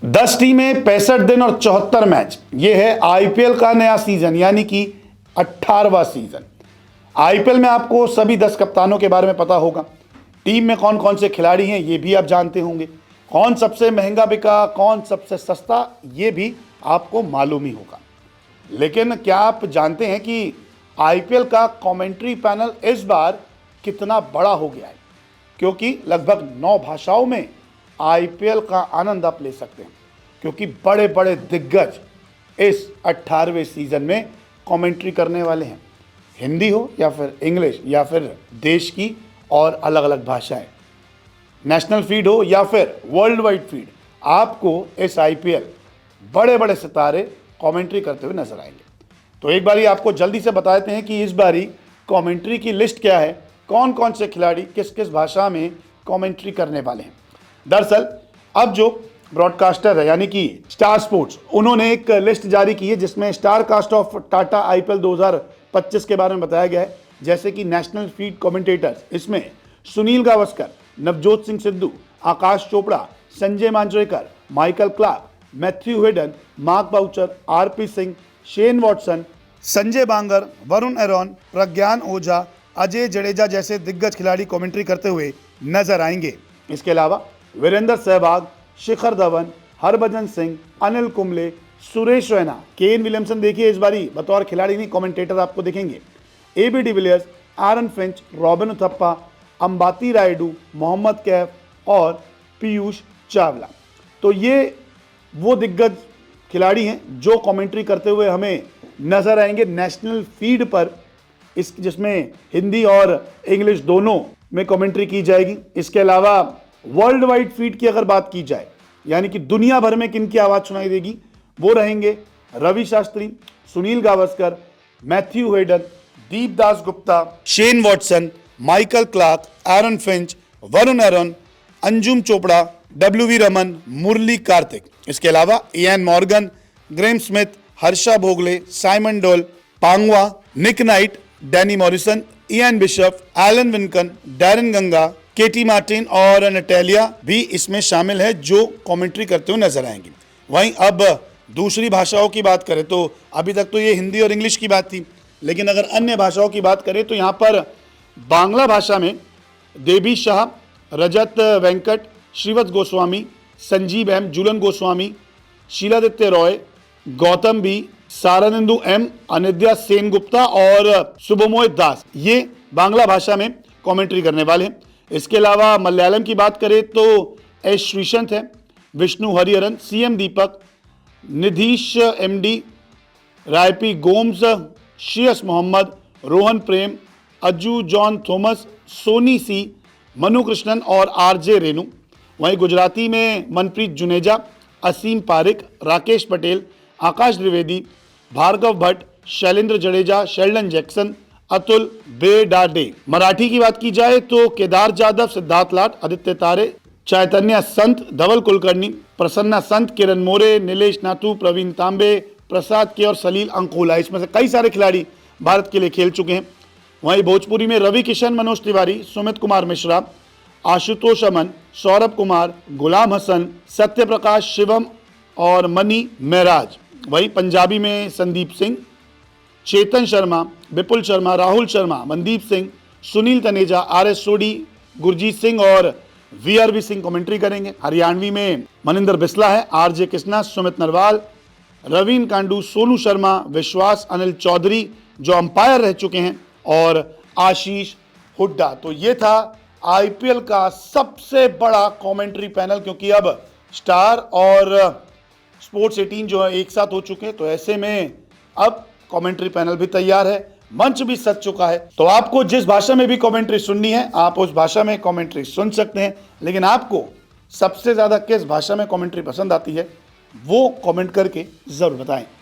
10 टीमें, 65 दिन और 74 मैच। ये है आईपीएल का नया सीजन, यानी कि 18वां सीजन। आईपीएल में आपको सभी 10 कप्तानों के बारे में पता होगा। टीम में कौन कौन से खिलाड़ी हैं ये भी आप जानते होंगे। कौन सबसे महंगा बिका, कौन सबसे सस्ता, ये भी आपको मालूम ही होगा। लेकिन क्या आप जानते हैं कि आईपीएल का कमेंट्री पैनल इस बार कितना बड़ा हो गया है? क्योंकि लगभग 9 भाषाओं में आईपीएल का आनंद आप ले सकते हैं, क्योंकि बड़े बड़े दिग्गज इस 18वें सीजन में कमेंट्री करने वाले हैं। हिंदी हो या फिर इंग्लिश या फिर देश की और अलग अलग भाषाएं, नेशनल फीड हो या फिर वर्ल्ड वाइड फीड, आपको इस आईपीएल बड़े बड़े सितारे कमेंट्री करते हुए नजर आएंगे। तो एक बारी आपको जल्दी से बता देते हैं कि इस बारी कमेंट्री की लिस्ट क्या है, कौन कौन से खिलाड़ी किस किस भाषा में कमेंट्री करने वाले हैं। दरअसल अब जो ब्रॉडकास्टर है यानी कि स्टार स्पोर्ट्स, उन्होंने एक लिस्ट जारी की है जिसमें star cast of Tata IPL 2025 के बारे में बताया गया है। जैसे कि नेशनल फीड कमेंटेटर्स, इसमें Sunil Gavaskar, Navjot Singh Sidhu, Aakash Chopra, Sanjay Manjrekar, Michael Clarke, Matthew Hayden, Mark Boucher, RP Singh, Shane Watson, Sanjay Bangar, Varun Aaron, Pragyan Ojha, Ajay Jadeja जैसे दिग्गज खिलाड़ी कमेंट्री करते हुए नजर आएंगे। इसके अलावा वीरेंद्र सहवाग, शिखर धवन, हरभजन सिंह, अनिल कुंबले, सुरेश रैना, केन विलियमसन देखिए इस बारी बतौर खिलाड़ी नहीं कमेंटेटर आपको दिखेंगे, AB de Villiers, Aaron Finch, Robin Uthappa, Ambati Rayudu, Mohammad Kaif और पीयूष चावला। तो ये वो दिग्गज खिलाड़ी हैं जो कमेंट्री करते हुए हमें नजर आएंगे नेशनल फीड पर, इस जिसमें हिंदी और इंग्लिश दोनों में कमेंट्री की जाएगी। इसके अलावा वर्ल्ड वाइड फीड की अगर बात की जाए, यानी कि दुनिया भर में किन की आवाज सुनाई देगी, वो रहेंगे Ravi Shastri, Sunil Gavaskar, Matthew Hayden, Deepdas Gupta, Shane Watson, Michael Clarke, Aaron Finch, Varun एरन, अंजुम चोपड़ा, डब्ल्यू रमन, मुरली कार्तिक। इसके अलावा Ian Morgan, Graeme Smith, Harsha Bhogle, Simon डोल, पांगवा, निक night, Danny Morrison, Ian bishop, Elon विनकन, Darren Ganga, केटी मार्टिन और नटेलिया भी इसमें शामिल है जो कमेंट्री करते हुए नजर आएंगे। वहीं अब दूसरी भाषाओं की बात करें तो अभी तक तो ये हिंदी और इंग्लिश की बात थी, लेकिन अगर अन्य भाषाओं की बात करें तो यहाँ पर बांग्ला भाषा में Devi Shah, Rajat Venkat, Srivatsa Goswami, Sanjeev M, Jhulan Goswami, Shiladitya Roy, Gautam B, Saranandu M, Anindya Sengupta और शुभमोय दास, ये बांग्ला भाषा में कमेंट्री करने वाले हैं। इसके अलावा मलयालम की बात करें तो एस श्रीशंत है, विष्णु हरिहरन, सीएम दीपक, निधीश एमडी, रायपी गोम्स, श्रेयस मोहम्मद, रोहन प्रेम, अज्जू जॉन थॉमस, सोनी सी, मनु कृष्णन और आरजे रेनू। वहीं गुजराती में मनप्रीत जुनेजा, असीम पारिक, राकेश पटेल, आकाश द्विवेदी, भार्गव भट्ट, शैलेंद्र जडेजा, शेल्डन जैक्सन, अतुल बेडाडे। मराठी की बात की जाए तो केदार जाधव, सिद्धार्थ लाट, आदित्य तारे, चैतन्य संत, धवल कुलकर्णी, प्रसन्ना संत, किरण मोरे, नीलेश नाथू, प्रवीण तांबे, प्रसाद के और सलील अंकोला। इसमें से कई सारे खिलाड़ी भारत के लिए खेल चुके हैं। वहीं भोजपुरी में रवि किशन, मनोज तिवारी, सुमित कुमार मिश्रा, आशुतोष अमन, सौरभ कुमार, गुलाम हसन, सत्य प्रकाश, शिवम और मनी महराज। वहीं पंजाबी में संदीप सिंह, चेतन शर्मा, विपुल शर्मा, राहुल शर्मा, मनदीप सिंह, सुनील तनेजा, आरएस सोडी, गुरजीत सिंह और वीआरवी सिंह कमेंट्री करेंगे। हरियाणवी में मनिंदर बिस्ला है, आरजे कृष्णा, सुमित नरवाल, रवीन कांडू, सोनू शर्मा, विश्वास अनिल चौधरी जो अंपायर रह चुके हैं और आशीष हुड्डा। तो ये था आईपीएल का सबसे बड़ा कमेंट्री पैनल, क्योंकि अब स्टार और स्पोर्ट्स 18 जो है एक साथ हो चुके हैं, तो ऐसे में अब कमेंट्री पैनल भी तैयार है, मंच भी सज चुका है। तो आपको जिस भाषा में भी कमेंट्री सुननी है आप उस भाषा में कमेंट्री सुन सकते हैं। लेकिन आपको सबसे ज्यादा किस भाषा में कमेंट्री पसंद आती है वो कमेंट करके जरूर बताएं।